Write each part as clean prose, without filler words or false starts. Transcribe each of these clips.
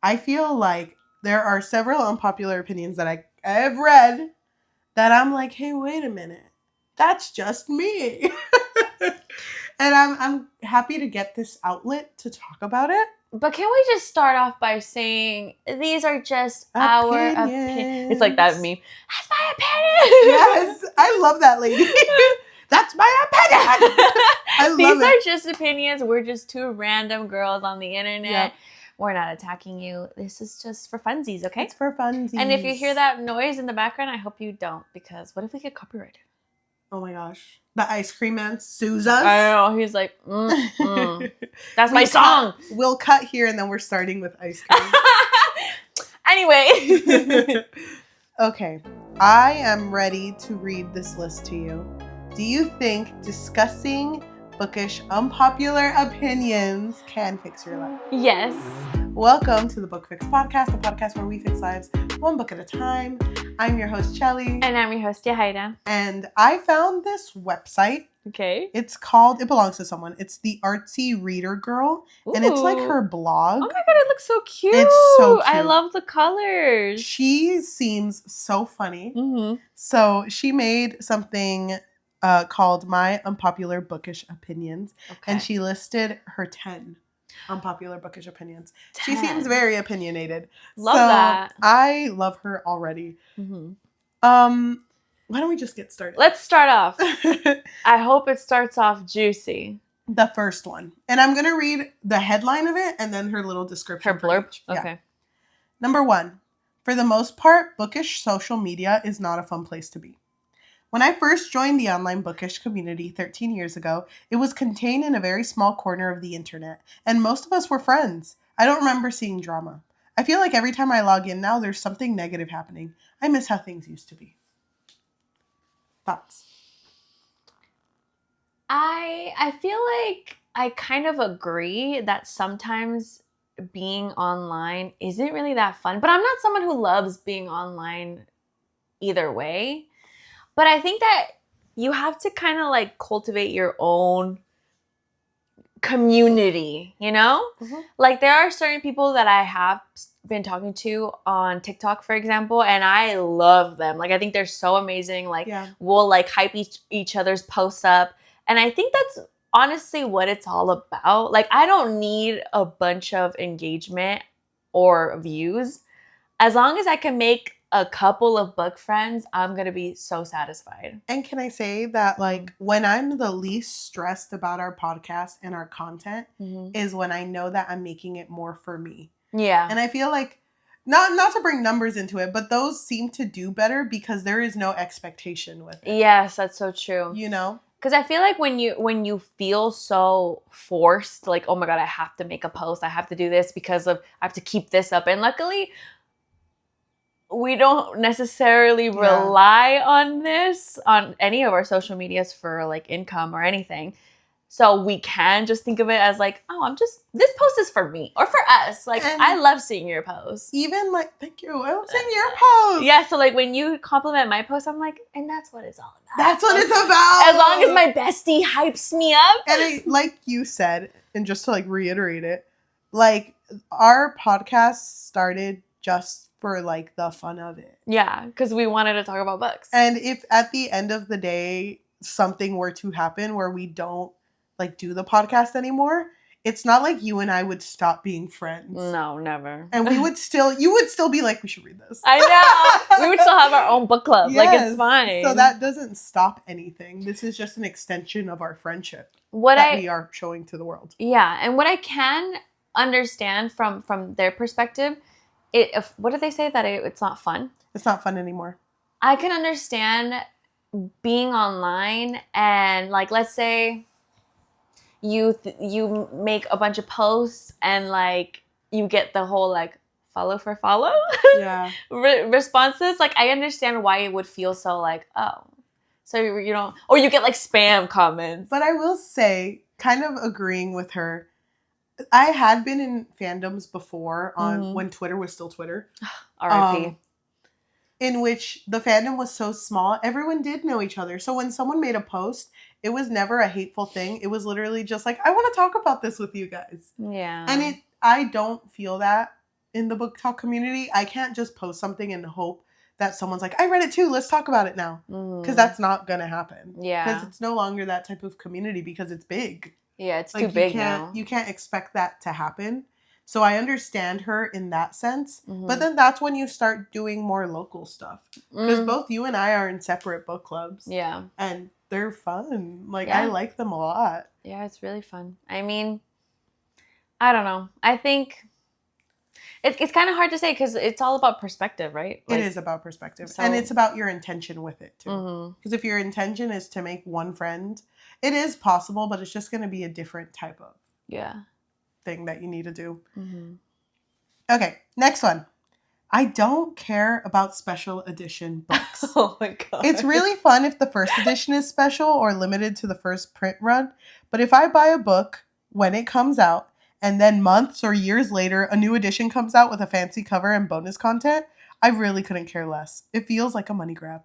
I feel like there are several unpopular opinions that I have read that I'm like, hey, wait a minute. That's just me. And I'm happy to get this outlet to talk about it. But can we just start off by saying these are just our opinions? It's like that meme. That's my opinion. Yes, I love that lady. That's my opinion. I love These it. are just opinions. We're just two random girls on the internet. Yeah. We're not attacking you. This is just for funsies, okay? It's for funsies. And if you hear that noise in the background, I hope you don't, because what if we get copyrighted? Oh my gosh. The ice cream man sues us. I know. He's like, that's my song. We'll cut here and then we're starting with ice cream. Anyway. Okay. I am ready to read this list to you. Do you think discussing bookish, unpopular opinions can fix your life? Yes. Welcome to the Book Fix Podcast, the podcast where we fix lives one book at a time. I'm your host, Chelly. And I'm your host, Yahaira. And I found this website. Okay. It belongs to someone. It's the Artsy Reader Girl. Ooh. And it's like her blog. Oh my god, it looks so cute. It's so cute. I love the colors. She seems so funny. Mm-hmm. So she made something called My Unpopular Bookish Opinions. Okay. And she listed her 10 unpopular bookish opinions. 10. She seems very opinionated. Love that. I love her already. Mm-hmm. Why don't we just get started? Let's start off. I hope it starts off juicy. The first one. And I'm going to read the headline of it and then her little description. Her blurb? Okay. Yeah. Number 1. For the most part, bookish social media is not a fun place to be. When I first joined the online bookish community 13 years ago, it was contained in a very small corner of the internet, and most of us were friends. I don't remember seeing drama. I feel like every time I log in now, there's something negative happening. I miss how things used to be. Thoughts? I feel like I kind of agree that sometimes being online isn't really that fun, but I'm not someone who loves being online either way. But I think that you have to kind of like cultivate your own community, you know? Mm-hmm. Like there are certain people that I have been talking to on TikTok, for example, and I love them. Like I think they're so amazing. Like we'll like hype each other's posts up. And I think that's honestly what it's all about. Like I don't need a bunch of engagement or views. As long as I can make a couple of book friends, I'm going to be so satisfied. And can I say that, like, when I'm the least stressed about our podcast and our content is when I know that I'm making it more for me. Yeah. And I feel like, not to bring numbers into it, but those seem to do better because there is no expectation with it. Yes, that's so true. You know? Because I feel like when you feel so forced, like, oh my God, I have to make a post, I have to do this because I have to keep this up. And luckily, we don't necessarily rely on this on any of our social medias for like income or anything. So we can just think of it as like, oh, this post is for me or for us. Like, and I love seeing your post. Even like, thank you. I love seeing your post. Yeah. So like when you compliment my post, I'm like, and that's what it's all about. That's what it's about. As long as my bestie hypes me up. And like you said, and just to like reiterate it, like our podcast started just for like the fun of it. Yeah, because we wanted to talk about books. And if at the end of the day something were to happen where we don't like do the podcast anymore, it's not like you and I would stop being friends. No, never. And you would still be like, we should read this. I know. We would still have our own book club. Yes. Like it's fine. So that doesn't stop anything. This is just an extension of our friendship that we are showing to the world. Yeah, and what I can understand from their perspective, what did they say? That it's not fun? It's not fun anymore. I can understand being online and like, let's say you make a bunch of posts and like you get the whole like follow for follow responses. Like I understand why it would feel so like, oh, so you don't, or you get like spam comments. But I will say, kind of agreeing with her, I had been in fandoms before on when Twitter was still Twitter. R.I.P. In which the fandom was so small, everyone did know each other. So when someone made a post, it was never a hateful thing. It was literally just like, I want to talk about this with you guys. Yeah. And I don't feel that in the book talk community, I can't just post something and hope that someone's like, I read it too, let's talk about it now. Because that's not going to happen. Yeah. Because it's no longer that type of community because it's big. Yeah, it's too big now. You can't expect that to happen. So I understand her in that sense. But then that's when you start doing more local stuff. Because both you and I are in separate book clubs. Yeah. And they're fun. Like, I like them a lot. Yeah, it's really fun. I mean, I don't know. I think it's kind of hard to say because it's all about perspective, right? Like, it is about perspective. So, and it's about your intention with it, too. Because if your intention is to make one friend, it is possible, but it's just going to be a different type of thing that you need to do. Okay, next one. I don't care about special edition books. Oh my god. It's really fun if the first edition is special or limited to the first print run. But if I buy a book when it comes out, and then months or years later, a new edition comes out with a fancy cover and bonus content, I really couldn't care less. It feels like a money grab.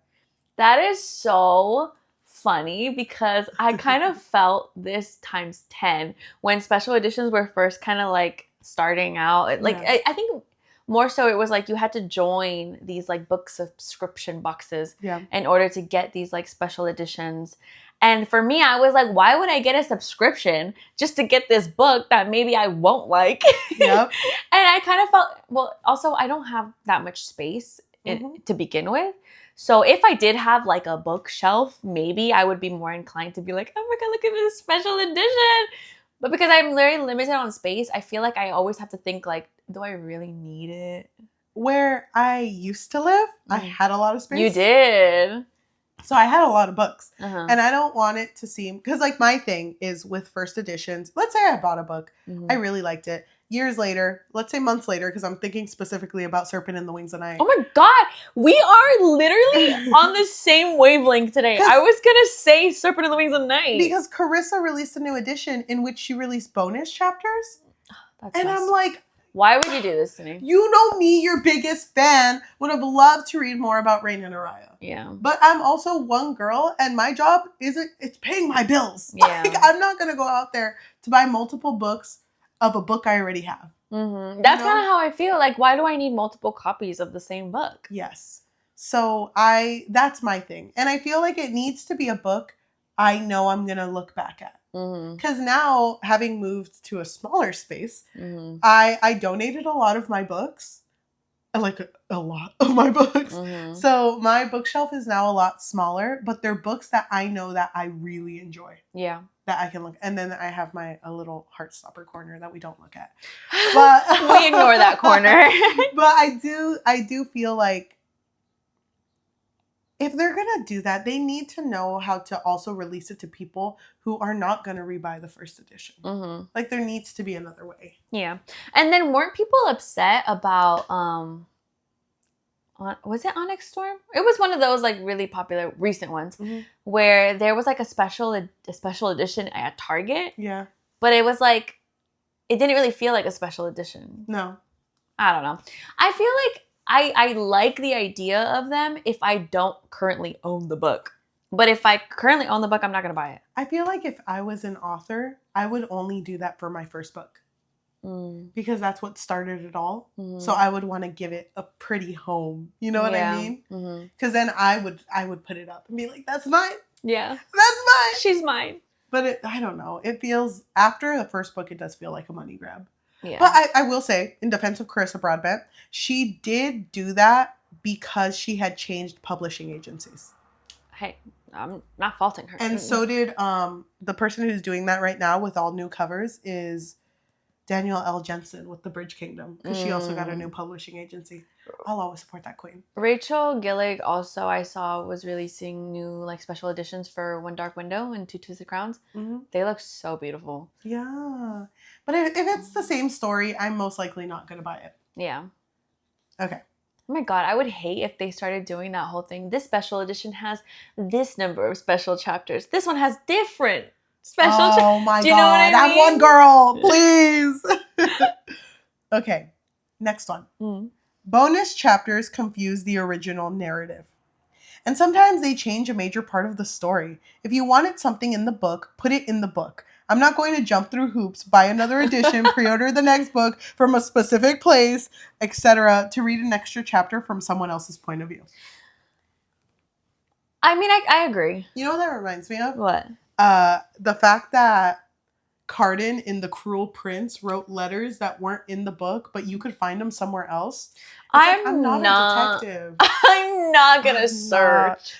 That is so funny because I kind of felt this times 10 when special editions were first kind of like starting out. Like, I think more so it was like you had to join these like book subscription boxes in order to get these like special editions. And for me, I was like, why would I get a subscription just to get this book that maybe I won't like? Yep. And I kind of felt, well, also, I don't have that much space to begin with. So if I did have like a bookshelf, maybe I would be more inclined to be like, oh my God, look at this special edition. But because I'm very limited on space, I feel like I always have to think like, do I really need it? Where I used to live, I had a lot of space. You did. So I had a lot of books. And I don't want it to seem... Because, like, my thing is with first editions. Let's say I bought a book. I really liked it. Years later, let's say months later, because I'm thinking specifically about Serpent and the Wings of Night. Oh my God. We are literally on the same wavelength today. I was going to say Serpent and the Wings of Night. Because Carissa released a new edition in which she released bonus chapters. I'm like... Why would you do this to me? You know me, your biggest fan, would have loved to read more about Rain and Araya. Yeah. But I'm also one girl, and my job it's paying my bills. Yeah. Like, I'm not going to go out there to buy multiple books of a book I already have. That's kind of how I feel. Like, why do I need multiple copies of the same book? Yes. So that's my thing. And I feel like it needs to be a book I know I'm going to look back at. Because now, having moved to a smaller space, I donated a lot of my books. Like a lot of my books. So my bookshelf is now a lot smaller, but they're books that I know that I really enjoy. Yeah. That I can look. And then I have a little Heartstopper corner that we don't look at. But we ignore that corner. But I do feel like if they're going to do that, they need to know how to also release it to people who are not going to rebuy the first edition. Like, there needs to be another way. Yeah. And then weren't people upset about, was it Onyx Storm? It was one of those, like, really popular recent ones where there was, like, a special edition at Target. Yeah. But it was, like, it didn't really feel like a special edition. No. I don't know. I feel like I like the idea of them if I don't currently own the book. But if I currently own the book, I'm not going to buy it. I feel like if I was an author, I would only do that for my first book. Because that's what started it all. So I would want to give it a pretty home. You know what I mean? Because then I would put it up and be like, that's mine. Yeah. That's mine. She's mine. But I don't know. It feels, after the first book, it does feel like a money grab. Yeah. But I will say, in defense of Carissa Broadbent, she did do that because she had changed publishing agencies. Hey, I'm not faulting her. And so did the person who's doing that right now with all new covers is Danielle L. Jensen with The Bridge Kingdom. Because she also got a new publishing agency. I'll always support that queen. Rachel Gillig also, I saw, was releasing new like special editions for One Dark Window and Two Twisted Crowns. They look so beautiful. Yeah. But if it's the same story, I'm most likely not going to buy it. Yeah. Okay. Oh my God, I would hate if they started doing that whole thing. This special edition has this number of special chapters. This one has different special chapters. Oh my God. Do you know what I mean? One girl, please. Okay. Next one. Bonus chapters confuse the original narrative. And sometimes they change a major part of the story. If you wanted something in the book, put it in the book. I'm not going to jump through hoops, buy another edition, pre-order the next book from a specific place, etc., to read an extra chapter from someone else's point of view. I mean, I agree. You know what that reminds me of? What? The fact that Carden in The Cruel Prince wrote letters that weren't in the book, but you could find them somewhere else. I'm not a detective. I'm not gonna search.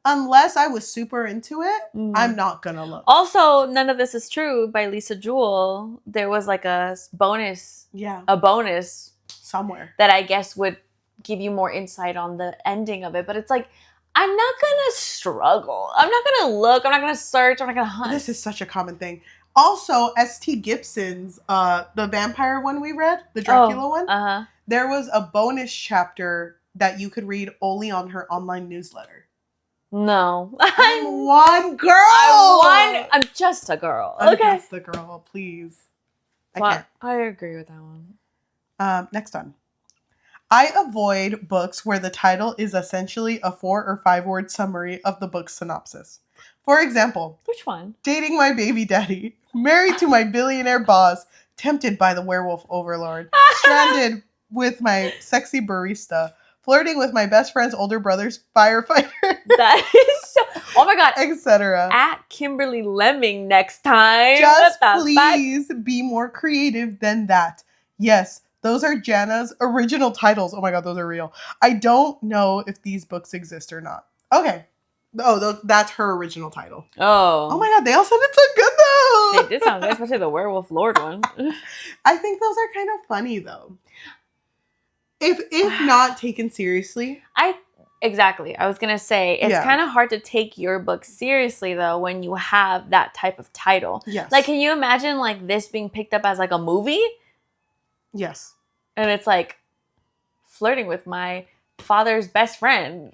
Unless I was super into it, I'm not gonna look. Also, None of This Is True by Lisa Jewell. There was like a bonus. Yeah. A bonus. Somewhere. That I guess would give you more insight on the ending of it. But it's like, I'm not gonna struggle. I'm not gonna look. I'm not gonna search. I'm not gonna hunt. This is such a common thing. Also, S.T. Gibson's, the vampire one we read, the Dracula one, there was a bonus chapter that you could read only on her online newsletter. No. I'm one girl! I'm just a girl. I'm just a girl, please. Well, I can't. I agree with that one. Next one. I avoid books where the title is essentially a 4 or 5 word summary of the book's synopsis. For example, which one? Dating my baby daddy, married to my billionaire boss, tempted by the werewolf overlord, stranded with my sexy barista, flirting with my best friend's older brother's firefighter. That is so... Oh my God. Etc. At Kimberly Lemming next time. Just please be more creative than that. Yes, those are Jana's original titles. Oh my God, those are real. I don't know if these books exist or not. Okay. Oh, that's her original title. Oh my God, they all sounded so good though. They did sound good, especially the Werewolf Lord one. I think those are kind of funny though. If not taken seriously. Exactly. I was going to say, it's kind of hard to take your book seriously, though, when you have that type of title. Yes. Like, can you imagine, like, this being picked up as, like, a movie? Yes. And it's, like, flirting with my father's best friend.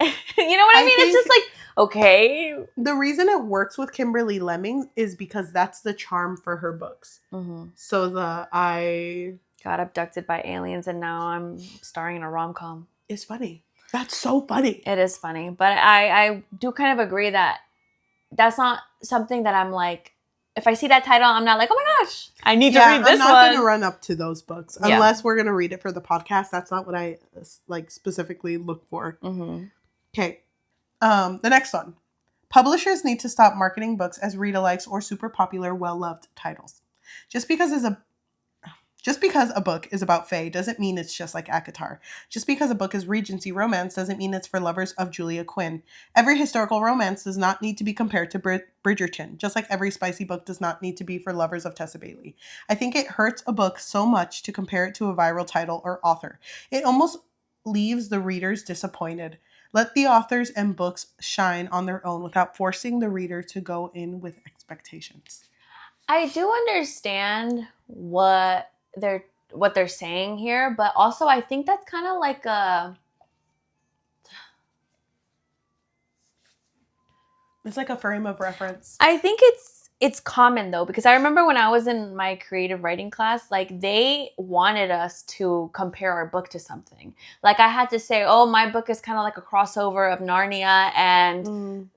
You know what I mean? It's just, like, okay. The reason it works with Kimberly Lemming is because that's the charm for her books. Mm-hmm. So I got abducted by aliens, and now I'm starring in a rom-com. It's funny. That's so funny. It is funny. But I do kind of agree that that's not something that I'm like, if I see that title, I'm not like, oh my gosh, I need to read this one. I'm not going to run up to those books unless we're going to read it for the podcast. That's not what I like specifically look for. Mm-hmm. Okay. The next one. Publishers need to stop marketing books as read-alikes or super popular, well-loved titles. Just because a book is about Faye doesn't mean it's just like ACOTAR. Just because a book is Regency romance doesn't mean it's for lovers of Julia Quinn. Every historical romance does not need to be compared to Bridgerton, just like every spicy book does not need to be for lovers of Tessa Bailey. I think it hurts a book so much to compare it to a viral title or author. It almost leaves the readers disappointed. Let the authors and books shine on their own without forcing the reader to go in with expectations. I do understand what they're saying here, but also I think that's kind of like it's like a frame of reference. I think it's common though, because I remember when I was in my creative writing class, like they wanted us to compare our book to something. Like I had to say, oh, my book is kind of like a crossover of Narnia and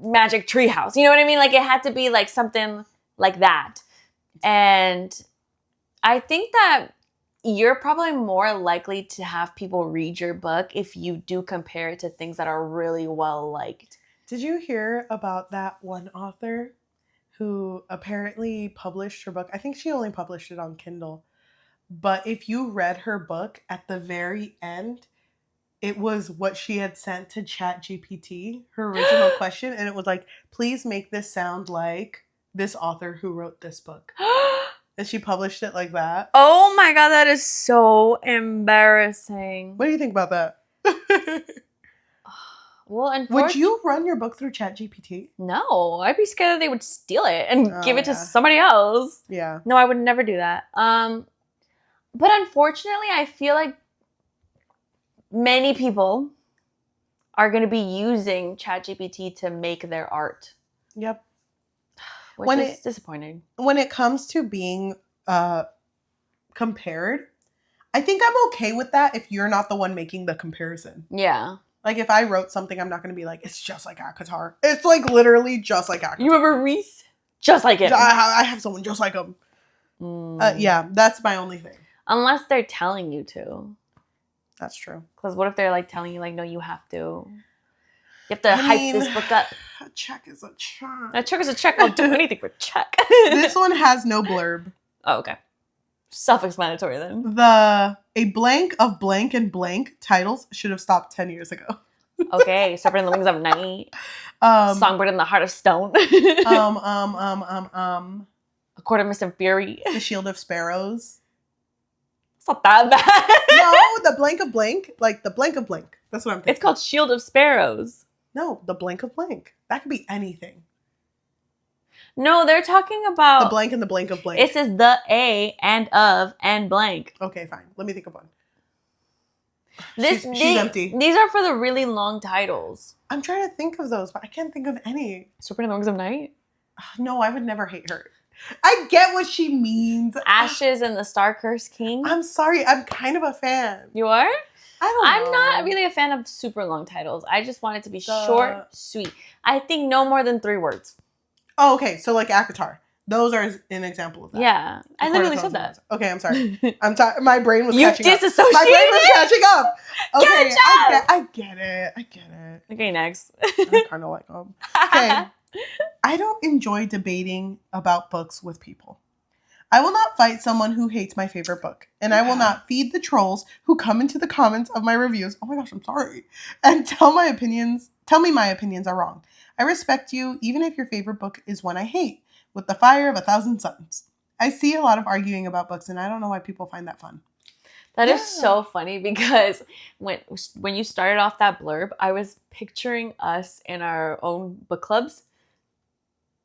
Magic Treehouse. You know what I mean? Like it had to be like something like that. And I think that you're probably more likely to have people read your book if you do compare it to things that are really well liked. Did you hear about that one author who apparently published her book? I think she only published it on Kindle. But if you read her book at the very end, it was what she had sent to ChatGPT, her original question. And it was like, please make this sound like this author who wrote this book. And she published it like that. Oh my God, that is so embarrassing. What do you think about that? Well, would you run your book through ChatGPT? No, I'd be scared that they would steal it and give it to somebody else. Yeah. No, I would never do that. But unfortunately, I feel like many people are going to be using ChatGPT to make their art. Yep. Which is disappointing. When it comes to being compared, I think I'm okay with that if you're not the one making the comparison. Yeah. Like, if I wrote something, I'm not going to be like, it's just like ACOTAR. It's, like, literally just like ACOTAR. You remember Reese? just like him. I have someone just like him. Yeah, that's my only thing. Unless they're telling you to. That's true. Because what if they're like telling you like, no, you have to. You have to hype this book up. A check is a check. A check is a check. I'll do anything for a check. This one has no blurb. Oh, okay. Self-explanatory then. A blank of blank and blank titles should have stopped 10 years ago. Okay, Serpent in the Wings of Night. Songbird in the Heart of Stone. A Court of Mist and Fury. The Shield of Sparrows. It's not that bad. No, the blank of blank. Like the blank of blank. That's what I'm thinking. It's called Shield of Sparrows. No, the blank of blank. That could be anything. No, they're talking about... The blank and the blank of blank. It says the A and of and blank. Okay, fine. Let me think of one. She's empty. These are for the really long titles. I'm trying to think of those, but I can't think of any. Serpent in the Wings of Night? No, I would never hate her. I get what she means. Ashes and the Star-Cursed King? I'm sorry. I'm kind of a fan. You are? I'm not really a fan of super long titles. I just want it to be short, sweet. I think no more than 3 words. Oh, okay. So like ACOTAR. Those are an example of that. Yeah. I literally said that. Okay, I'm sorry. My brain was catching up. You disassociated? My brain was catching up. Okay, I get it. Okay, next. I kind of like them. Okay. I don't enjoy debating about books with people. I will not fight someone who hates my favorite book. And I will not feed the trolls who come into the comments of my reviews. Oh my gosh, I'm sorry. And tell me my opinions are wrong. I respect you even if your favorite book is one I hate. With the fire of 1,000 suns. I see a lot of arguing about books, and I don't know why people find that fun. That is so funny because when you started off that blurb, I was picturing us in our own book clubs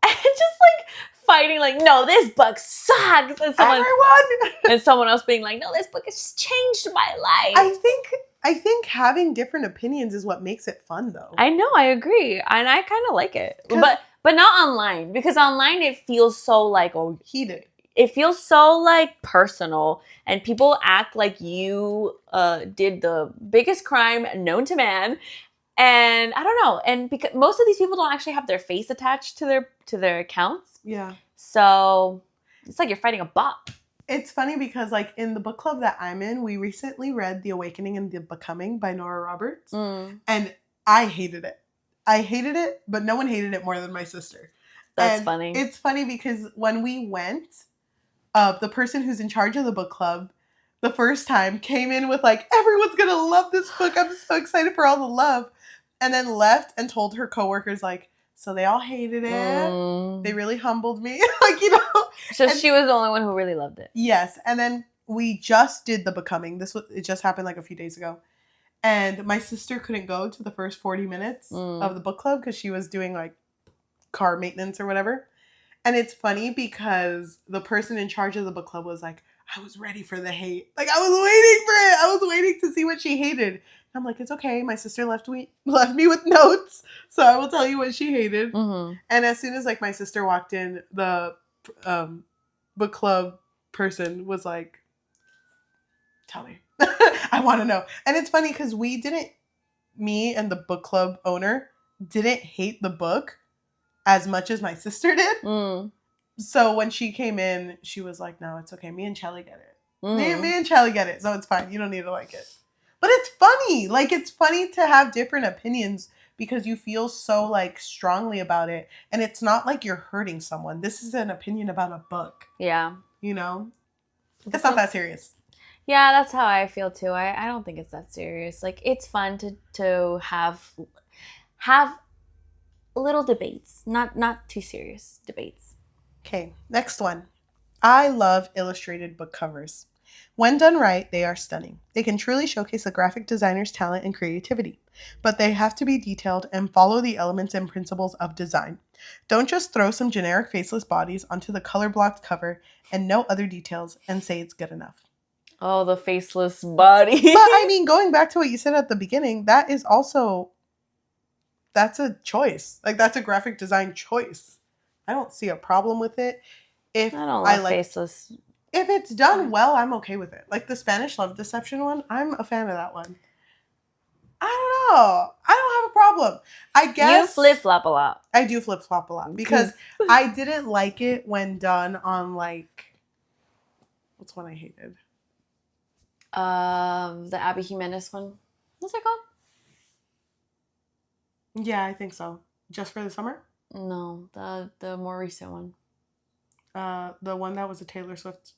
and just like fighting, like, no, this book sucks. And someone else being like, no, this book has just changed my life. I think having different opinions is what makes it fun, though. I know, I agree, and I kind of like it, but not online, because online it feels so like heated. It feels so like personal, and people act like you did the biggest crime known to man, and I don't know, and because most of these people don't actually have their face attached to their accounts. Yeah. So it's like you're fighting a bot. It's funny because, like, in the book club that I'm in, we recently read The Awakening and the Becoming by Nora Roberts. And I hated it. I hated it, but no one hated it more than my sister. That's funny. It's funny because when we went, the person who's in charge of the book club the first time came in with, like, everyone's going to love this book. I'm so excited for all the love. And then left and told her coworkers, like, so they all hated it. They really humbled me. Like, you know. So she was the only one who really loved it. Yes. And then we just did The Becoming. It just happened like a few days ago. And my sister couldn't go to the first 40 minutes of the book club because she was doing like car maintenance or whatever. And it's funny because the person in charge of the book club was like, I was ready for the hate. Like, I was waiting for it. I was waiting to see what she hated. I'm like, it's okay. My sister left me with notes, so I will tell you what she hated. And as soon as like my sister walked in, the book club person was like, tell me. I want to know. And it's funny because me and the book club owner didn't hate the book as much as my sister did. So when she came in, she was like, no, it's okay. Me and Chelly get it. Me and Chelly get it. So it's fine. You don't need to like it. But it's funny. Like, it's funny to have different opinions because you feel so, like, strongly about it. And it's not like you're hurting someone. This is an opinion about a book. Yeah. You know? It's not that serious. Yeah, that's how I feel, too. I don't think it's that serious. Like, it's fun to have little debates. Not too serious debates. Okay, next one. I love illustrated book covers. When done right, they are stunning. They can truly showcase a graphic designer's talent and creativity, but they have to be detailed and follow the elements and principles of design. Don't just throw some generic faceless bodies onto the color-blocked cover and no other details and say it's good enough. Oh, the faceless body. But I mean, going back to what you said at the beginning, that's a choice. Like, that's a graphic design choice. I don't see a problem with it. I don't like faceless. If it's done well, I'm okay with it. Like the Spanish Love Deception one, I'm a fan of that one. I don't know. I don't have a problem. I guess you flip-flop a lot. I do flip-flop a lot because I didn't like it when done on like, what's one I hated? The Abby Jimenez one. What's it called? Yeah, I think so. Just for the Summer? No, the more recent one. The one that was a Taylor Swift.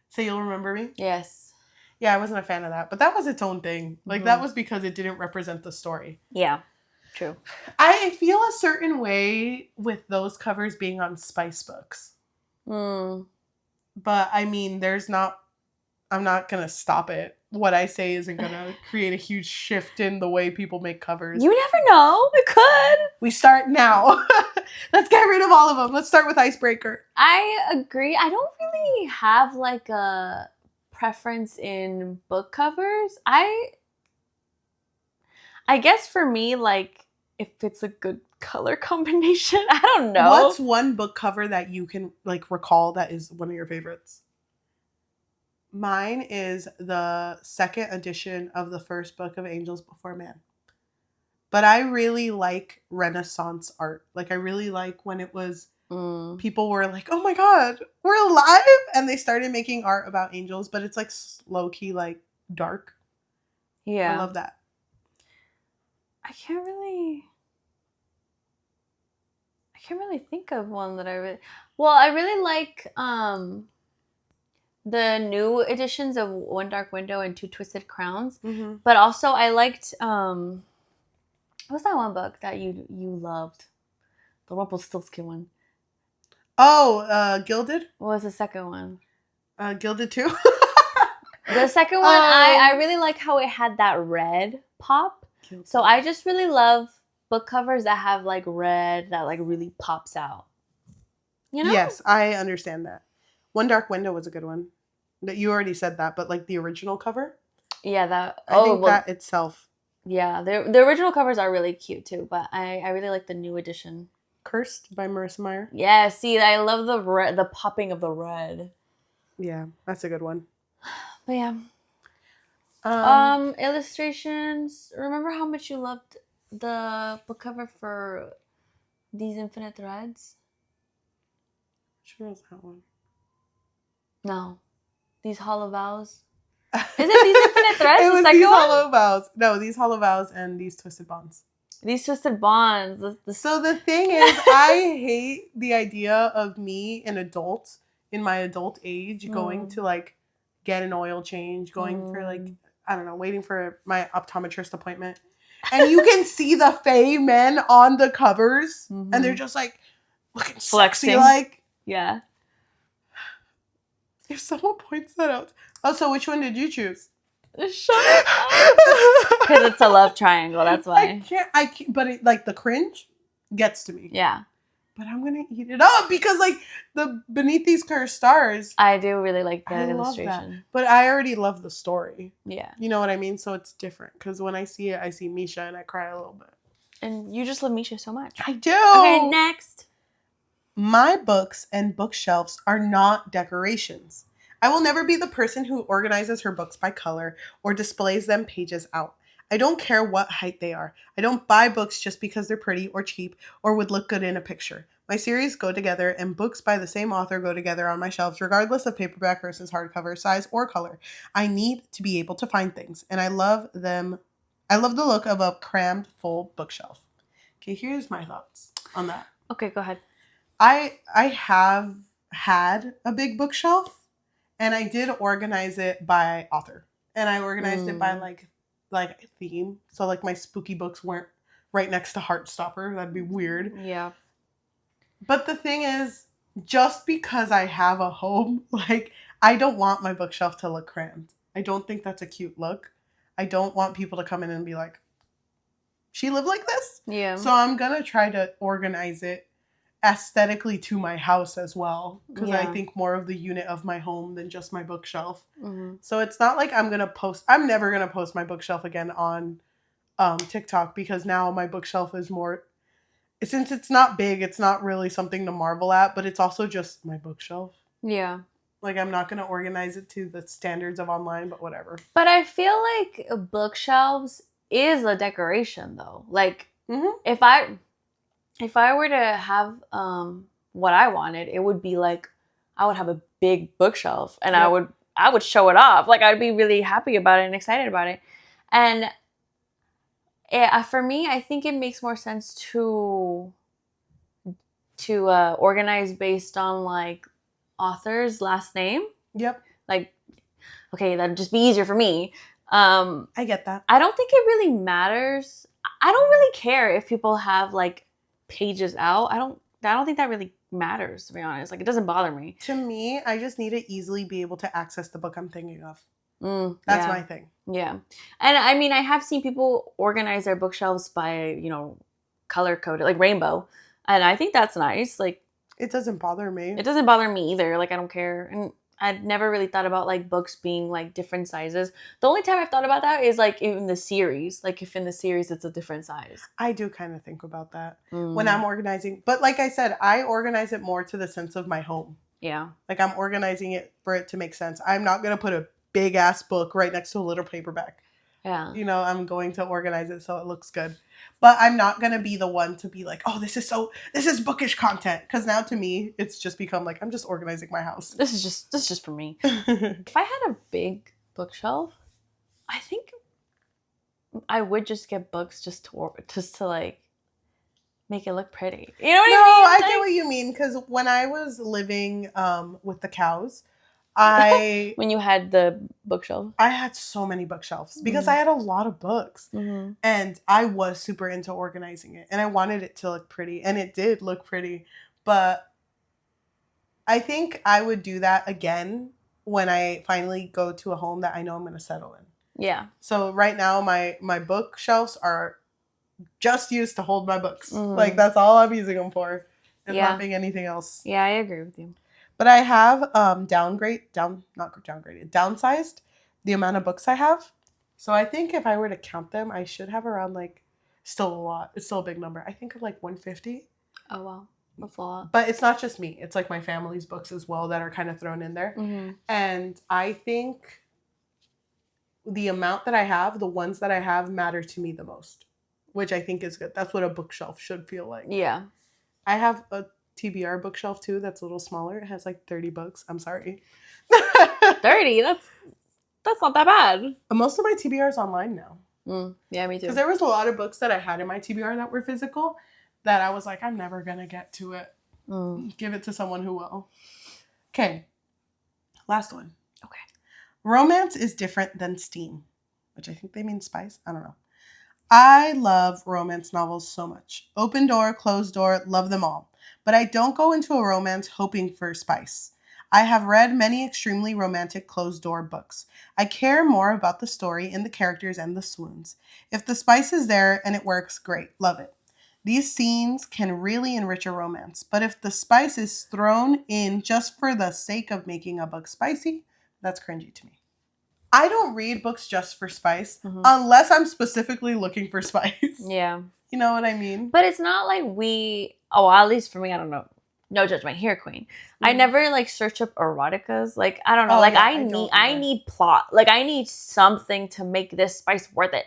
Say You'll Remember Me? Yes. Yeah, I wasn't a fan of that, but that was its own thing. Like, that was because it didn't represent the story. Yeah, true. I feel a certain way with those covers being on Spice Books. But, I mean, I'm not going to stop it. What I say isn't going to create a huge shift in the way people make covers. You never know. It could. We start now. Let's get rid of all of them. Let's start with Icebreaker. I agree. I don't really have like a preference in book covers. I guess for me, like, if it's a good color combination, I don't know. What's one book cover that you can like recall that is one of your favorites? Mine is the second edition of the first book of Angels Before Man. But I really like Renaissance art. Like, I really like when it was people were like, oh my god, we're alive, and they started making art about angels, but it's like low-key like dark. Yeah, I love that. I can't really think of one that I really like the new editions of One Dark Window and Two Twisted Crowns. But also I liked what's that one book that you loved? The Rumpelstiltskin one. Oh, Gilded? What was the second one? Gilded too. The second one, I really like how it had that red pop. Gilded. So I just really love book covers that have like red that like really pops out. You know? Yes, I understand that. One Dark Window was a good one. That you already said that, but like the original cover? Yeah, that I think that itself. Yeah, the original covers are really cute too, but I really like the new edition. Cursed by Marissa Meyer. Yeah, see, I love the popping of the red. Yeah, that's a good one. But yeah. Illustrations. Remember how much you loved the book cover for These Infinite Threads? Which one was that one? No. These Hollow Vows. Is it These Infinite Threads? It was These Hollow Vows. No, These Hollow Vows and These Twisted Bonds. These Twisted Bonds. So the thing is, I hate the idea of me, an adult, in my adult age, going to like get an oil change, going for like, I don't know, waiting for my optometrist appointment. And you can see the Fae men on the covers, and they're just like looking flexing, like. Yeah. If someone points that out. Oh, so which one did you choose? Shut up. Because it's a love triangle, that's why. I can't, but it, like, the cringe gets to me. Yeah. But I'm going to eat it up because, like, the Beneath These Cursed Stars. I do really like the illustration. Love that. But I already love the story. Yeah. You know what I mean? So it's different. Because when I see it, I see Misha and I cry a little bit. And you just love Misha so much. I do. Okay, next. My books and bookshelves are not decorations. I will never be the person who organizes her books by color or displays them pages out. I don't care what height they are. I don't buy books just because they're pretty or cheap or would look good in a picture. My series go together and books by the same author go together on my shelves regardless of paperback versus hardcover, size, or color. I need to be able to find things, and I love them. I love the look of a crammed full bookshelf. Okay, here's my thoughts on that. Okay, go ahead. I have had a big bookshelf. And I did organize it by author. And I organized it by like theme. So like my spooky books weren't right next to Heartstopper. That'd be weird. Yeah. But the thing is, just because I have a home, like, I don't want my bookshelf to look crammed. I don't think that's a cute look. I don't want people to come in and be like, she lived like this? Yeah. So I'm going to try to organize it aesthetically to my house as well, because I think more of the unit of my home than just my bookshelf. So it's not like I'm never gonna post my bookshelf again on TikTok, because now my bookshelf is more, since it's not big, it's not really something to marvel at, but it's also just my bookshelf. Yeah. Like, I'm not gonna organize it to the standards of online, but whatever. But I feel like bookshelves is a decoration, though. Like, Mm-hmm. if I were to have what I wanted, it would be like I would have a big bookshelf, and Yep. I would show it off. Like, I'd be really happy about it and excited about it. And for me, I think it makes more sense to organize based on like author's last name. Yep. Like, okay, that'd just be easier for me. I get that. I don't think it really matters. I don't really care if people have like pages out. I don't think that really matters, to be honest. Like, it doesn't bother me. To me, I just need to easily be able to access the book I'm thinking of. Yeah. That's my thing. Yeah. And I mean, I have seen people organize their bookshelves by, color coded, like rainbow. And I think that's nice. Like, it doesn't bother me. It doesn't bother me either. Like, I don't care. And I'd never really thought about like books being like different sizes. The only time I've thought about that is like in the series. Like, if in the series it's a different size. I do kind of think about that when I'm organizing. But like I said, I organize it more to the sense of my home. Yeah. Like, I'm organizing it for it to make sense. I'm not going to put a big ass book right next to a little paperback. Yeah. I'm going to organize it so it looks good. But I'm not going to be the one to be like, oh, this is bookish content. Because now to me, it's just become like, I'm just organizing my house. This is just for me. If I had a big bookshelf, I think I would just get books just to like make it look pretty. You know what I mean? No, I Like, get what you mean. Because when I was living with the cows, when you had the bookshelf, I had so many bookshelves because I had a lot of books, and I was super into organizing it, and I wanted it to look pretty, and it did look pretty. But I think I would do that again when I finally go to a home that I know I'm going to settle in. Yeah. So right now, my bookshelves are just used to hold my books. Like, that's all I'm using them for. It's not being anything else. Yeah, I agree with you. But I have downsized the amount of books I have. So I think if I were to count them, I should have around like, still a lot. It's still a big number. I think of like 150. Oh, wow. That's a lot. But it's not just me. It's like my family's books as well that are kind of thrown in there. And I think the amount that I have, the ones that I have, matter to me the most, which I think is good. That's what a bookshelf should feel like. Yeah. I have a TBR bookshelf too that's a little smaller. It has like 30 books. I'm sorry. 30? That's not that bad. Most of my TBR is online now. Yeah, me too. Because there was a lot of books that I had in my TBR that were physical that I was like, I'm never going to get to it. Give it to someone who will. Okay. Last one. Okay. Romance is different than steam, which I think they mean spice. I don't know. I love romance novels so much. Open door, closed door, love them all. But I don't go into a romance hoping for spice. I have read many extremely romantic closed-door books. I care more about the story and the characters and the swoons. If the spice is there and it works, great. Love it. These scenes can really enrich a romance, but if the spice is thrown in just for the sake of making a book spicy, that's cringy to me. I don't read books just for spice unless I'm specifically looking for spice. Yeah. You know what I mean? But it's not like at least for me, I don't know. No judgment here, queen. I never like search up eroticas. Like, I don't know. I need plot. Like, I need something to make this spice worth it.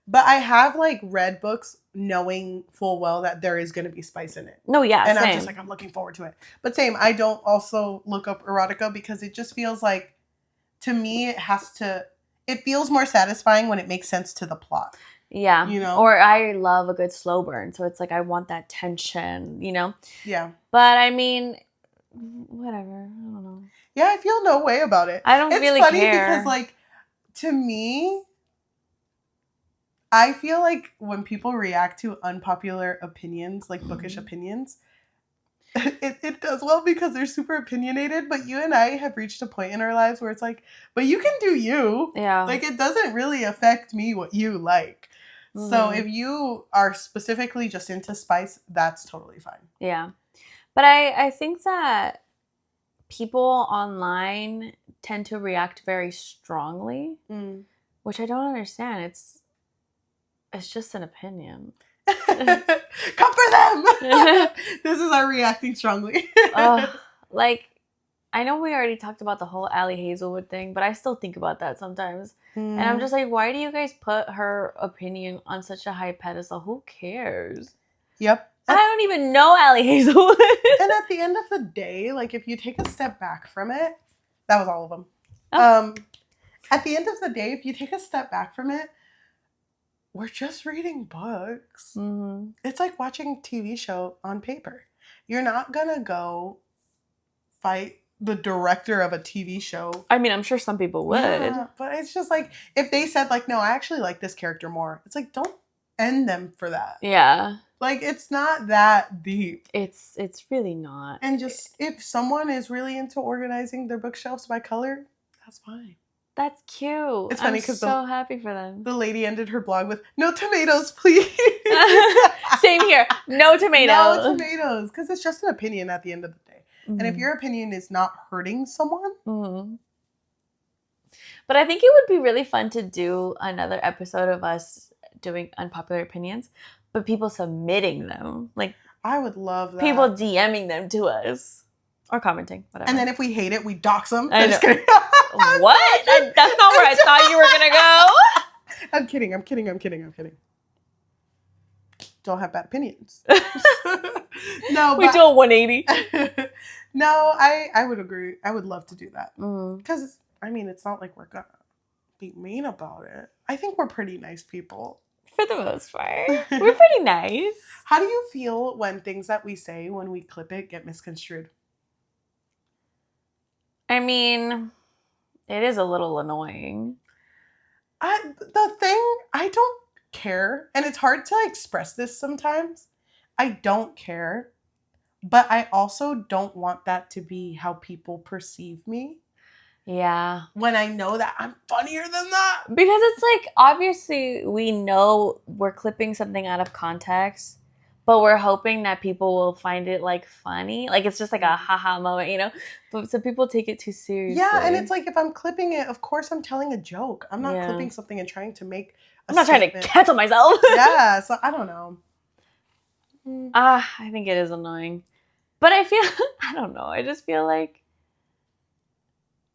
But I have like read books knowing full well that there is going to be spice in it. No, yeah, and same. I'm just like, I'm looking forward to it. But same, I don't also look up erotica because it just feels like, to me, it feels more satisfying when it makes sense to the plot. Yeah. You know? Or I love a good slow burn. So it's like, I want that tension, you know? Yeah. But I mean, whatever. I don't know. Yeah, I feel no way about it. I don't really care. It's funny because, like, to me, I feel like when people react to unpopular opinions, like bookish opinions, it does well because they're super opinionated, but you and I have reached a point in our lives where it's like, but you can do you. Yeah. Like, it doesn't really affect me what you like. So if you are specifically just into spice, that's totally fine. Yeah. But I think that people online tend to react very strongly, which I don't understand. It's just an opinion. Come for them! This is our reacting strongly. Like, I know we already talked about the whole Allie Hazelwood thing, but I still think about that sometimes. And I'm just like, why do you guys put her opinion on such a high pedestal? Who cares? Yep. I don't even know Allie Hazelwood. And at the end of the day, like, if you take a step back from it, that was all of them. Oh. At the end of the day, if you take a step back from it, we're just reading books. Mm-hmm. It's like watching a TV show on paper. You're not gonna go fight the director of a TV show. I mean, I'm sure some people would. Yeah, but it's just like, if they said, like, no, I actually like this character more. It's like, don't end them for that. Yeah. Like, it's not that deep. It's really not. And just, if someone is really into organizing their bookshelves by color, that's fine. That's cute. It's funny because I'm so happy for them. The lady ended her blog with, no tomatoes, please. Same here. No tomatoes. No tomatoes. Because it's just an opinion at the end of the day. Mm-hmm. And if your opinion is not hurting someone. Mm-hmm. But I think it would be really fun to do another episode of us doing unpopular opinions, but people submitting them. Like, I would love that. People DMing them to us. Or commenting, whatever. And then if we hate it, we dox them. I know. What? That's not where I thought you were going to go. I'm kidding. Don't have bad opinions. No, we do a 180. No, I would agree. I would love to do that. Because, I mean, it's not like we're going to be mean about it. I think we're pretty nice people. For the most part. We're pretty nice. How do you feel when things that we say, when we clip it, get misconstrued? I mean, it is a little annoying. I don't care. And it's hard to express this sometimes. I don't care. But I also don't want that to be how people perceive me. Yeah. When I know that I'm funnier than that. Because it's like, obviously, we know we're clipping something out of context. But we're hoping that people will find it, like, funny. Like, it's just like a haha moment, you know? But some people take it too seriously. Yeah, and it's like, if I'm clipping it, of course I'm telling a joke. I'm not clipping something and trying to make a I'm not statement. trying to cancel myself. Yeah, so I don't know. I think it is annoying. But I feel, I don't know. I just feel like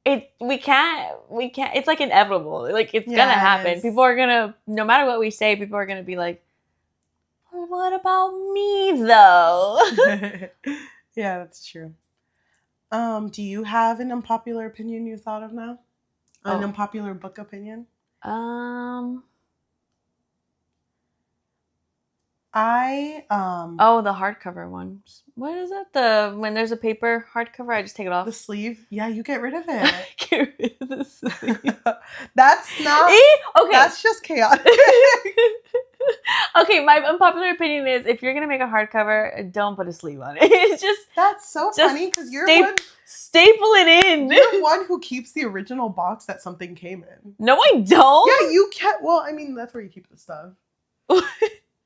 we can't, it's like inevitable. Like, it's gonna happen. People are gonna, no matter what we say, people are gonna be like, what about me, though? Yeah, that's true. Do you have an unpopular opinion you thought of now? An unpopular book opinion? The hardcover ones. What is it? When there's a paper hardcover, I just take it off. The sleeve? Yeah, you get rid of it. Get rid of the sleeve. That's not... Okay. That's just chaotic. Okay, my unpopular opinion is, if you're going to make a hardcover, don't put a sleeve on it. It's just... That's so funny, because you're one... Staple it in. You're one who keeps the original box that something came in. No, I don't. Yeah, you can't... Well, I mean, that's where you keep the stuff. What?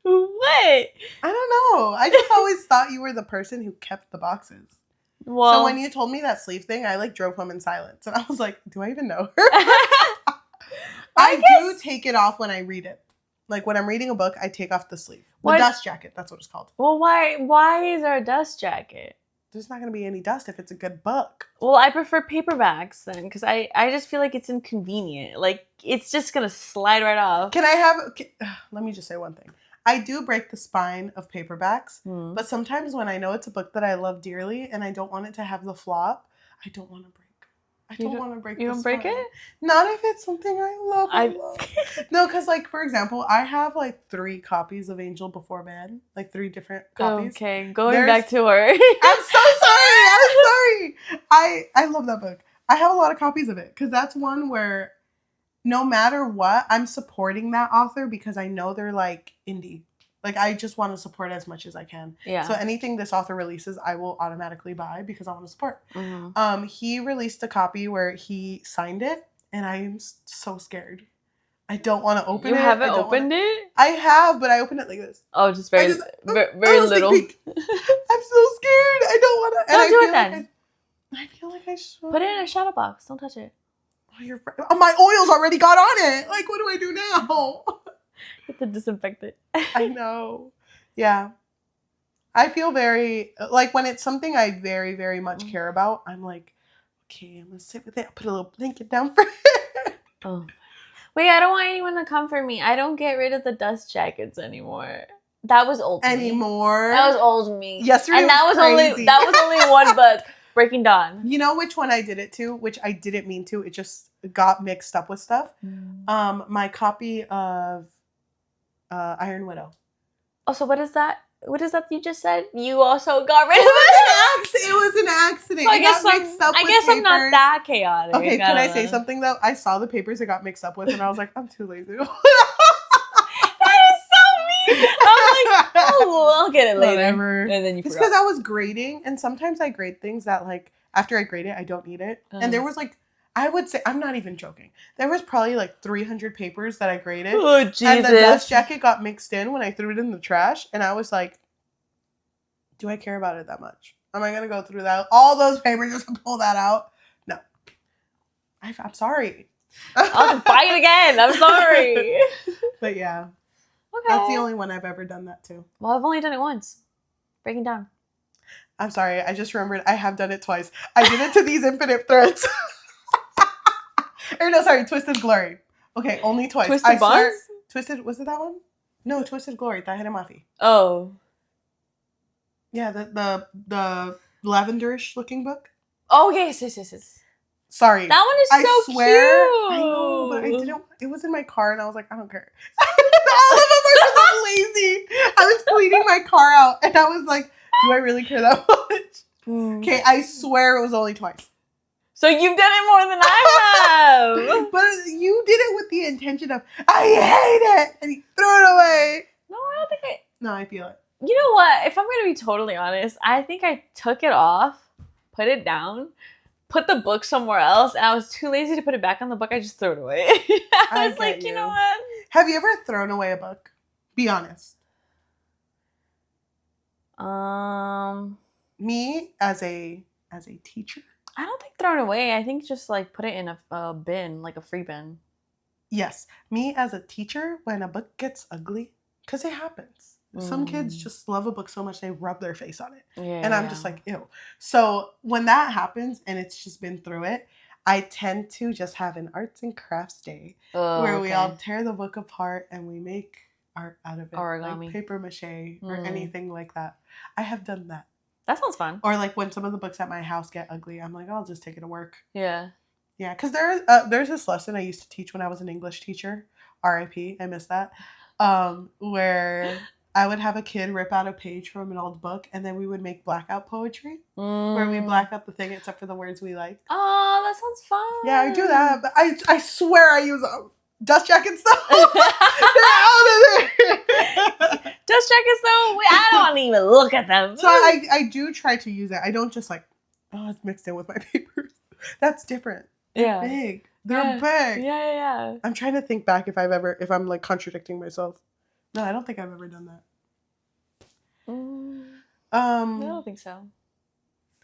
I don't know. I just always thought you were the person who kept the boxes. Well, so when you told me that sleeve thing, I like drove home in silence. And I was like, do I even know her? I do take it off when I read it. Like, when I'm reading a book, I take off the sleeve. The dust jacket, that's what it's called. Well, why is there a dust jacket? There's not going to be any dust if it's a good book. Well, I prefer paperbacks then, because I just feel like it's inconvenient. Like, it's just going to slide right off. Let me just say one thing. I do break the spine of paperbacks, but sometimes when I know it's a book that I love dearly and I don't want it to have the flop, I don't want to break. I don't want to break the spine. You don't break it? Not if it's something I love. No, because, like, for example, I have, like, 3 copies of Angel Before Bed. Like, 3 different copies. Okay, going back to her. I'm so sorry. I love that book. I have a lot of copies of it because that's one where no matter what, I'm supporting that author because I know they're, like, indie. Like, I just want to support as much as I can. Yeah. So anything this author releases, I will automatically buy because I want to support. Mm-hmm. He released a copy where he signed it, and I'm so scared. I don't want to open it. You haven't opened it? I have, but I opened it like this. Oh, just very little. I'm so scared. I don't want to. Don't do it then. I feel like I should. Put it in a shadow box. Don't touch it. Oh, you're right. Oh, my oils already got on it. Like, what do I do now? You have to disinfect it. I know. Yeah. I feel very, like, when it's something I very, very much care about, I'm, like, Okay, I'm gonna sit with it. I'll put a little blanket down for it. Oh. Wait, I don't want anyone to comfort me. I don't get rid of the dust jackets anymore. That was old anymore. Me. That was old me. Yesterday and that was crazy. only one book. Breaking Dawn. You know which one I did it to, which I didn't mean to. It just got mixed up with stuff. My copy of Iron Widow. Oh, so what is that? What is that you just said? You also got rid of it? It was an accident. So I guess I'm not that chaotic. Okay, can I say something though? I saw the papers it got mixed up with, and I was like, I'm too lazy. That is so mean. I was like, oh, I'll get it later. Whatever. And then you It's because I was grading, and sometimes I grade things that, like, after I grade it, I don't need it. And there was, like, I would say, I'm not even joking. There was probably, like, 300 papers that I graded. Oh, Jesus. And the dust jacket got mixed in when I threw it in the trash. And I was like, do I care about it that much? Am I going to go through all those papers just to pull that out? No. I'm sorry. I'll buy it again. I'm sorry. But yeah. Okay. That's the only one I've ever done that to. Well, I've only done it once. Breaking Dawn. I'm sorry. I just remembered I have done it twice. I did it to These Infinite Threads. Or no, sorry, Twisted Glory. Okay, only twice. Twisted Bonds? Twisted, was it that one? No, Twisted Glory, Tahira Mafi. Oh. Yeah, the lavenderish looking book. Oh, yes. Sorry. That one is so cute. I know, but I didn't. It was in my car, and I was like, I don't care. All of them are so lazy. I was cleaning my car out, and I was like, do I really care that much? Okay, I swear it was only twice. So you've done it more than I have. But you did it with the intention of, I hate it, and you threw it away. No, I don't think No, I feel it. You know what? If I'm going to be totally honest, I think I took it off, put it down, put the book somewhere else, and I was too lazy to put it back on the book. I just threw it away. I was like, you know what? Have you ever thrown away a book? Be honest. Me as a teacher. I don't think thrown away. I think just like put it in a bin, like a free bin. Yes. Me as a teacher, when a book gets ugly, because it happens. Some kids just love a book so much they rub their face on it. Yeah, and I'm just like, ew. So when that happens and it's just been through it, I tend to just have an arts and crafts day where we all tear the book apart and we make art out of it. Origami. Like paper mache or anything like that. I have done that. That sounds fun. Or like when some of the books at my house get ugly, I'm like, I'll just take it to work. Yeah. Yeah, because there's this lesson I used to teach when I was an English teacher. R.I.P. I miss that. Where I would have a kid rip out a page from an old book, and then we would make blackout poetry, where we black out the thing except for the words we like. Oh, that sounds fun. Yeah, I do that. But I swear I use dust jackets though. They're out of there. Dust jackets though, I don't even look at them. So I do try to use it. I don't just like, oh, it's mixed in with my papers. That's different. They're big. They're big. Yeah. I'm trying to think back if I'm like contradicting myself. No, I don't think I've ever done that. I don't think so.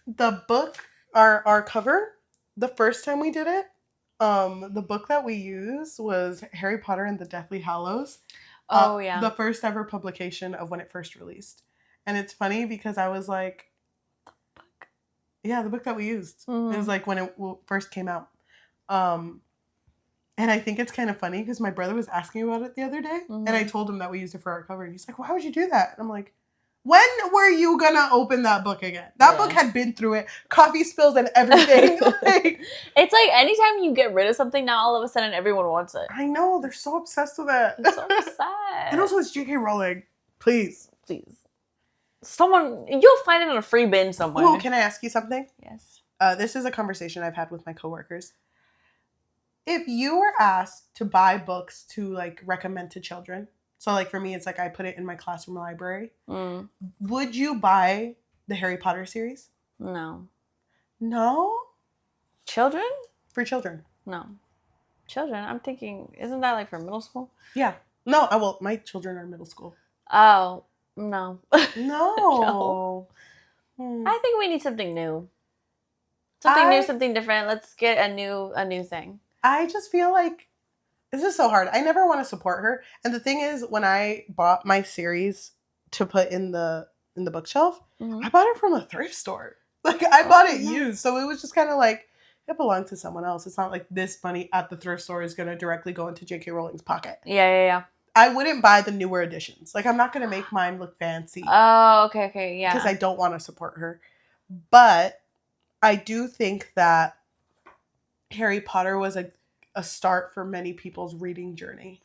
The book, our cover, the first time we did it, the book that we used was Harry Potter and the Deathly Hallows. Oh, yeah. The first ever publication of when it first released. And it's funny because I was like, yeah, the book that we used. It was like when it first came out. And I think it's kind of funny because my brother was asking about it the other day. And I told him that we used it for our cover. And he's like, why would you do that? And I'm like, when were you going to open that book again? That book had been through it. Coffee spills and everything. It's like anytime you get rid of something, now all of a sudden everyone wants it. I know. They're so obsessed with it. I'm so sad. And also it's J.K. Rowling. Please. Someone, you'll find it in a free bin somewhere. Oh, can I ask you something? Yes. This is a conversation I've had with my coworkers. If you were asked to buy books to like recommend to children, so like for me, it's like I put it in my classroom library. Would you buy the Harry Potter series? No. No? Children? For children. No. Children? I'm thinking, isn't that like for middle school? Yeah. No, well, my children are middle school. Oh, no. No. I think we need something new. Something new, something different. Let's get a new thing. I just feel like this is so hard. I never want to support her. And the thing is, when I bought my series to put in the bookshelf, I bought it from a thrift store. Like I bought it used. So it was just kind of like, it belonged to someone else. It's not like this money at the thrift store is going to directly go into J.K. Rowling's pocket. Yeah. I wouldn't buy the newer editions. Like, I'm not going to make mine look fancy. Oh, okay, yeah. Because I don't want to support her. But I do think that Harry Potter was a start for many people's reading journey.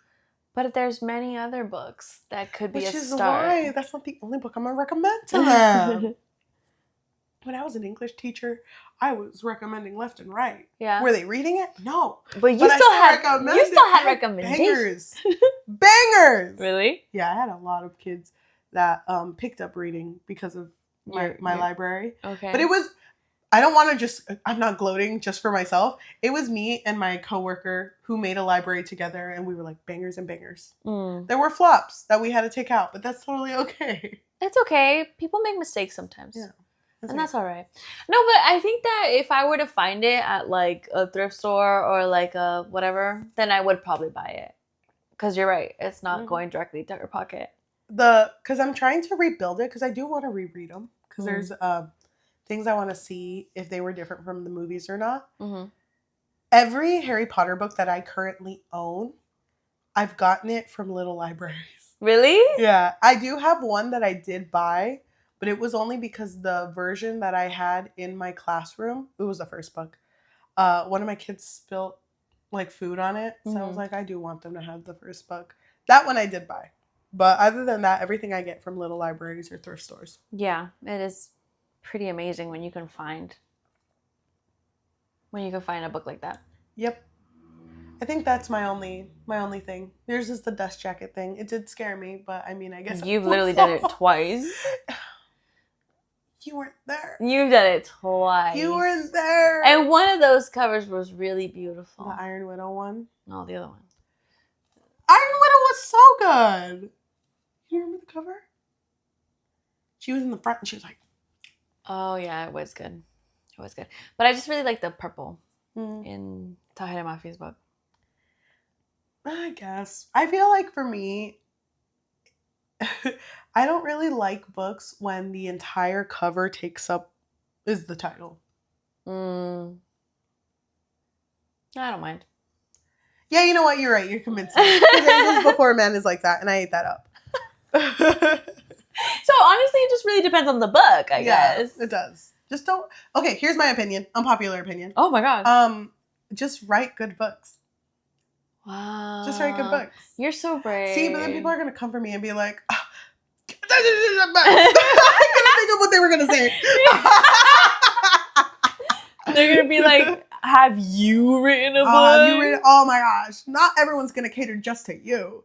But there's many other books that could be a start. Which is why that's not the only book I'm going to recommend to them. When I was an English teacher, I was recommending left and right. Yeah. Were they reading it? No. But you still had recommendations. Bangers. Really? Yeah, I had a lot of kids that picked up reading because of my library. Okay. But it was, I don't want to just, I'm not gloating just for myself. It was me and my coworker who made a library together, and we were like bangers and bangers. There were flops that we had to take out, but that's totally okay. It's okay. People make mistakes sometimes. Yeah. That's all right. No, but I think that if I were to find it at like a thrift store or like a whatever, then I would probably buy it. Because you're right. It's not going directly to her pocket. Because I'm trying to rebuild it because I do want to reread them. Because there's things I want to see if they were different from the movies or not. Mm-hmm. Every Harry Potter book that I currently own, I've gotten it from little libraries. Really? Yeah. I do have one that I did buy. But it was only because the version that I had in my classroom, it was the first book, one of my kids spilled like food on it. So I was like, I do want them to have the first book. That one I did buy. But other than that, everything I get from little libraries or thrift stores. Yeah, it is pretty amazing when you can find a book like that. Yep. I think that's my only thing. Yours is the dust jacket thing. It did scare me, but I mean, I guess you've literally done it twice. You weren't there. You've done it twice. You weren't there. And one of those covers was really beautiful. The Iron Widow one? No, the other one. Iron Widow was so good. You remember the cover? She was in the front and she was like... Oh, yeah, it was good. It was good. But I just really like the purple in Tahira Mafi's book. I guess. I feel like for me... I don't really like books when the entire cover is the title. I don't mind. Yeah, you know what? You're right. You're convincing me. Angels Before Men is like that, and I ate that up. So honestly, it just really depends on the book, I guess. It does. Just don't... Okay, here's my opinion. Unpopular opinion. Oh my god. Just write good books. Wow. Just write good books. You're so brave. See, but then people are going to come for me and be like... I couldn't think of what they were going to say. They're going to be like, have you written a book? Oh my gosh. Not everyone's going to cater just to you.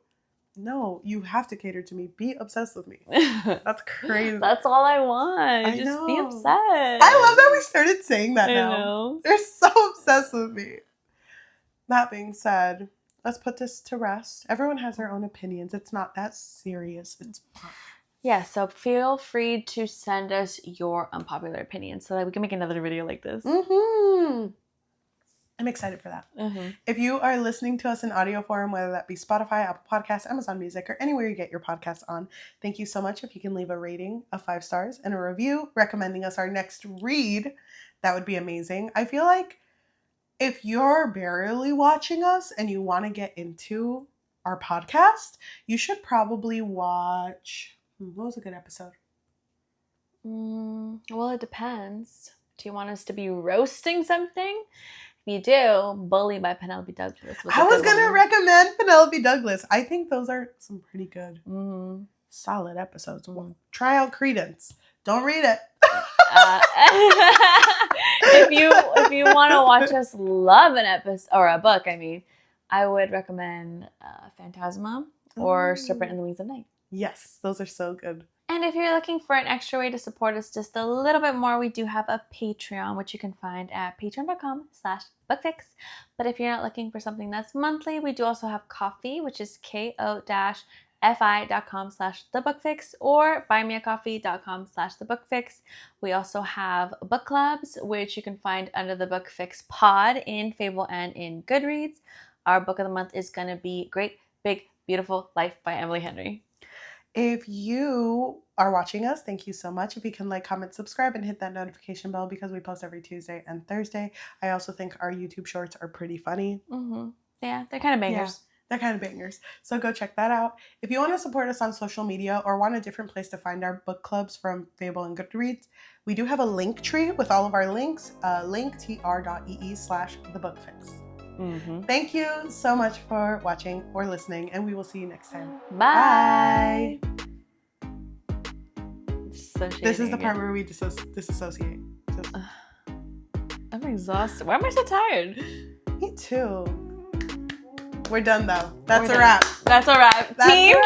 No, you have to cater to me. Be obsessed with me. That's crazy. That's all I want. Just be obsessed. I love that we started saying that now. I know. They're so obsessed with me. That being said, let's put this to rest. Everyone has their own opinions. It's not that serious. It's fun. Yeah, so feel free to send us your unpopular opinions so that we can make another video like this. I'm excited for that. If you are listening to us in audio form, whether that be Spotify, Apple Podcasts, Amazon Music, or anywhere you get your podcasts on, thank you so much. If you can leave a rating of 5 stars and a review recommending us our next read, that would be amazing. I feel like if you're barely watching us and you want to get into our podcast, you should probably watch... What was a good episode? Well, it depends. Do you want us to be roasting something? If you do, Bully by Penelope Douglas. I was going to recommend Penelope Douglas. I think those are some pretty good, solid episodes. Try out Credence. Don't read it. If you want to watch us love an episode, or a book, I would recommend Phantasma or Serpent in the Wings of Night. Yes, those are so good. And if you're looking for an extra way to support us just a little bit more, we do have a Patreon, which you can find at patreon.com/bookfix. But if you're not looking for something that's monthly, we do also have Ko-fi, which is ko-fi.com/thebookfix, or buymeacoffee.com/thebookfix. We also have book clubs, which you can find under the Bookfix pod in Fable and in Goodreads. Our book of the month is going to be Great Big Beautiful Life by Emily Henry. If you are watching us, thank you so much. If you can like, comment, subscribe, and hit that notification bell because we post every Tuesday and Thursday. I also think our YouTube shorts are pretty funny. Mm-hmm. Yeah, they're kind of bangers. Yeah, they're kind of bangers. So go check that out. If you want to support us on social media or want a different place to find our book clubs from Fable and Goodreads, we do have a link tree with all of our links, linktr.ee/thebookfix. Mm-hmm. Thank you so much for watching or listening, and we will see you next time. Bye. This is the part where we disassociate. I'm exhausted. Why am I so tired? Me too. We're done though. That's a wrap. That's a wrap. Team.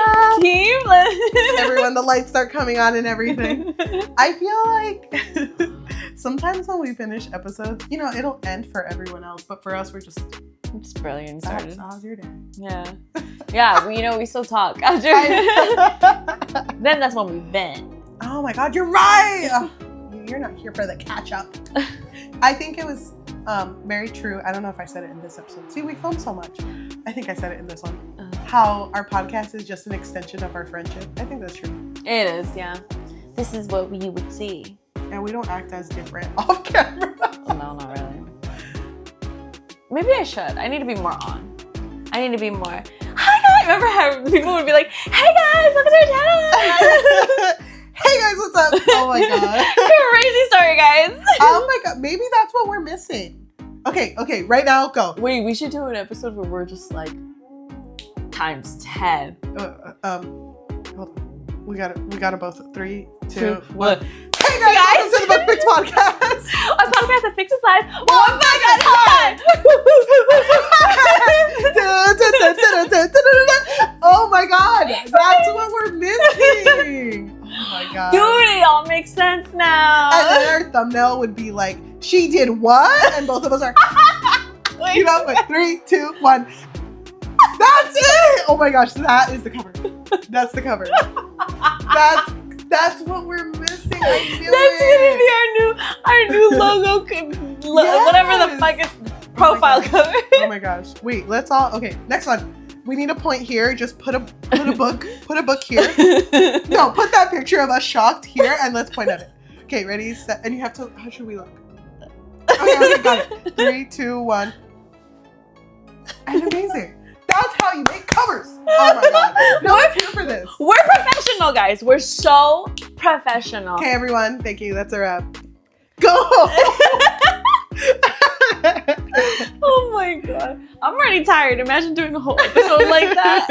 Everyone, the lights start coming on and everything. I feel like sometimes when we finish episodes, you know, it'll end for everyone else, but for us, we're just barely getting started. How's your day? Yeah. Yeah, we still talk after. Then that's when we vent. Oh my God, you're right. You're not here for the catch up. I think it was very true. I don't know if I said it in this episode. See, we film so much. I think I said it in this one. How our podcast is just an extension of our friendship. I think that's true. It is, yeah. This is what you would see. And we don't act as different off camera. No, not really. Maybe I should. I need to be more on. I need to be more. Hi guys! Remember how people would be like, "Hey guys, welcome to our channel." Hey guys, what's up? Oh my God. Crazy story, guys. Oh my God. Maybe that's what we're missing. Okay. Right now, go. Wait, we should do an episode where we're just like times 10. Hold on. We gotta both. 3, 2, 1. Hey guys, welcome to the Book Fix Podcast. A podcast that fixes life one book at a time. Oh my God, that's what we're missing. Oh my God. Dude, it all makes sense now. And then our thumbnail would be like, she did what? And both of us are, you know, like 3, 2, 1. That's it. Oh my gosh, that is the cover. That's the cover. That's what we're missing. That's gonna be our new logo, whatever the fuck is profile cover. Oh my gosh. Wait, let's all. Okay, next one. We need a point here. Just put a book here. No, put that picture of us shocked here, and let's point at it. Okay, ready, set, and you have to. How should we look? Okay, got it. 3, 2, 1. And amazing. That's how you make covers. Oh my God. No one's here for this. We're professional, guys. We're so professional. Okay, everyone. Thank you. That's a wrap. Go. Oh my God. I'm already tired. Imagine doing a whole episode like that.